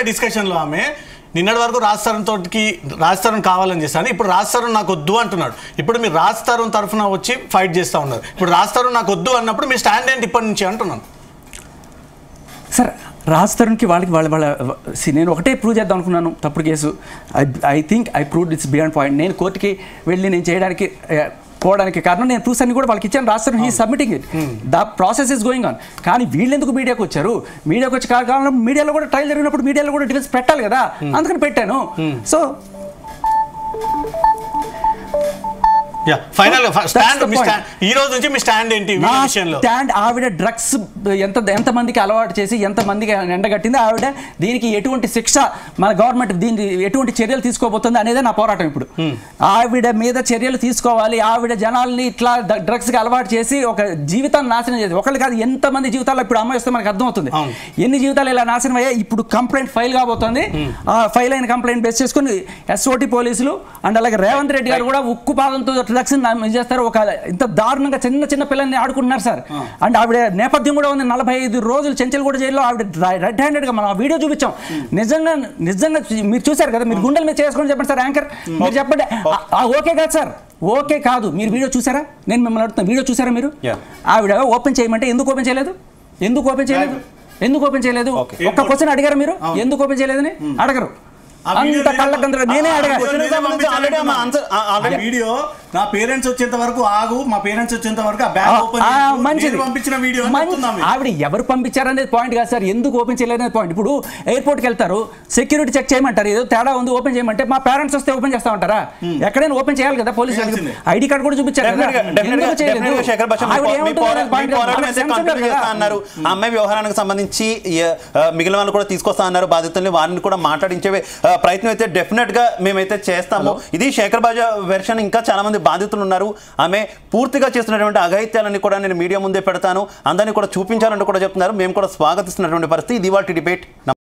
ఇందాక డిస్కషన్లో ఆమె నిన్నటి వరకు రాజ్ తరుణ్ కావాలని చేస్తాను, ఇప్పుడు రాజ్ తరుణ్ నాకు వద్దు అంటున్నాడు. ఇప్పుడు మీరు రాజ్ తరుణ్ తరఫున వచ్చి ఫైట్ చేస్తూ ఉన్నారు. ఇప్పుడు రాజ్ తరుణ్ నాకు వద్దు అన్నప్పుడు మీ స్టాండ్ ఏంటి ఇప్పటి నుంచి అంటున్నాను సార్. రాజ్ తరుణ్కి వాళ్ళ నేను ఒకటే ప్రూవ్ చేద్దాం అనుకున్నాను, తప్పుడు case. I think I proved it's beyond point. నేను కోర్టుకి వెళ్ళి నేను చేయడానికి పోవడానికి కారణం నేను ప్రూఫ్స్ అన్ని కూడా వాళ్ళకి ఇచ్చాను. Raj Tarun he submitting it, the process is going on. కానీ వీళ్ళు ఎందుకు మీడియాకి వచ్చారు? మీడియాకి వచ్చి కారణం మీడియాలో కూడా ట్రయల్ జరిగినప్పుడు మీడియాలో కూడా డిఫెన్స్ పెట్టాలి కదా, అందుకని పెట్టాను. సో ఈ రోజు నుంచి మీ స్టాండ్ ఏంటి? స్టాండ్ ఆవిడ డ్రగ్స్ ఎంతమందికి అలవాటు చేసి ఎంతమందికి ఎండగట్టింది ఆవిడ, దీనికి ఎటువంటి శిక్ష మన గవర్నమెంట్ దీనికి ఎటువంటి చర్యలు తీసుకోబోతుంది అనేదే నా పోరాటం. ఇప్పుడు ఆవిడ మీద చర్యలు తీసుకోవాలి. ఆవిడ జనాల్ని ఇట్లా డ్రగ్స్కి అలవాటు చేసి ఒక జీవితాన్ని నాశనం చేసి ఒకళ్ళు కాదు ఎంతమంది జీవితాల్లో ఇప్పుడు అమ్మాయి వస్తే మనకు అర్థమవుతుంది ఎన్ని జీవితాలు ఇలా నాశనం అయ్యాయి. ఇప్పుడు కంప్లైంట్ ఫైల్ కాబోతుంది. ఆ ఫైల్ అయిన కంప్లైంట్ బేస్ చేసుకుని SOT పోలీసులు అండ్ అలాగే రేవంత్ రెడ్డి గారు కూడా ఉక్కు పాదంతో డ్రగ్స్ చేస్తారు. ఒక ఇంత దారుణంగా చిన్న పిల్లల్ని ఆడుకుంటున్నారు సార్. అండ్ ఆవిడ నేపథ్యం కూడా ఉంది. 45 రోజులు చెంచల్గూడ జైల్లో ఆవిడ రెడ్ హ్యాండెడ్గా మనం వీడియో చూపించాం. నిజంగా మీరు చూసారు కదా, మీరు గుండెల మీద చేసుకొని చెప్పండి సార్. యాంకర్ మీరు చెప్పండి. ఓకే కాదు సార్, ఓకే కాదు. మీరు వీడియో చూసారా? నేను మిమ్మల్ని అడుగుతున్నా, వీడియో చూసారా మీరు? ఆవిడ ఓపెన్ చేయమంటే ఎందుకు ఓపెన్ చేయలేదు? ఒక్క క్వశ్చన్ అడిగారు మీరు? ఎందుకు ఓపెన్ చేయలేదని అడగరు. అంత కళ్ళకందరూ నేనే అడగాను. వీడియో నా పేరెంట్స్ వచ్చేంత వరకు ఆగు, మా పేరెంట్స్ వచ్చేంత వరకు మంచిది పంపించిన వీడియో. ఆవిడ ఎవరు పంపించారనేది పాయింట్ కాదు సార్, ఎందుకు ఓపెన్ చేయలేదనేది పాయింట్. ఇప్పుడు ఎయిర్పోర్ట్కి వెళ్తారు, సెక్యూరిటీ చెక్ చేయమంటారు, ఏదో తేడా ఉంది ఓపెన్ చేయమంటే మా పేరెంట్స్ వస్తే ఓపెన్ చేస్తామంటారా? ఎక్కడైనా ఓపెన్ చేయాలి కదా, పోలీసులు ఐడి కార్డు కూడా చూపించారు. అమ్మాయి వ్యవహారానికి సంబంధించి మిగిలిన వాళ్ళు కూడా తీసుకొస్తా అన్నారు, బాధితుల్ని వారిని కూడా మాట్లాడించే ప్రయత్నం అయితే డెఫినెట్ గా మేమైతే చేస్తాము. ఇది శేఖర్ బాజా వెర్షన్. ఇంకా చాలా మంది బాధితులు ఉన్నారు. ఆమె పూర్తిగా చేస్తున్నటువంటి అఘాయిత్యాలని కూడా నేను మీడియా ముందే పెడతాను, అందరినీ కూడా చూపించాలంటూ కూడా చెప్తున్నారు. మేము కూడా స్వాగతిస్తున్నటువంటి పరిస్థితి. ఇది వాటి డిబేట్.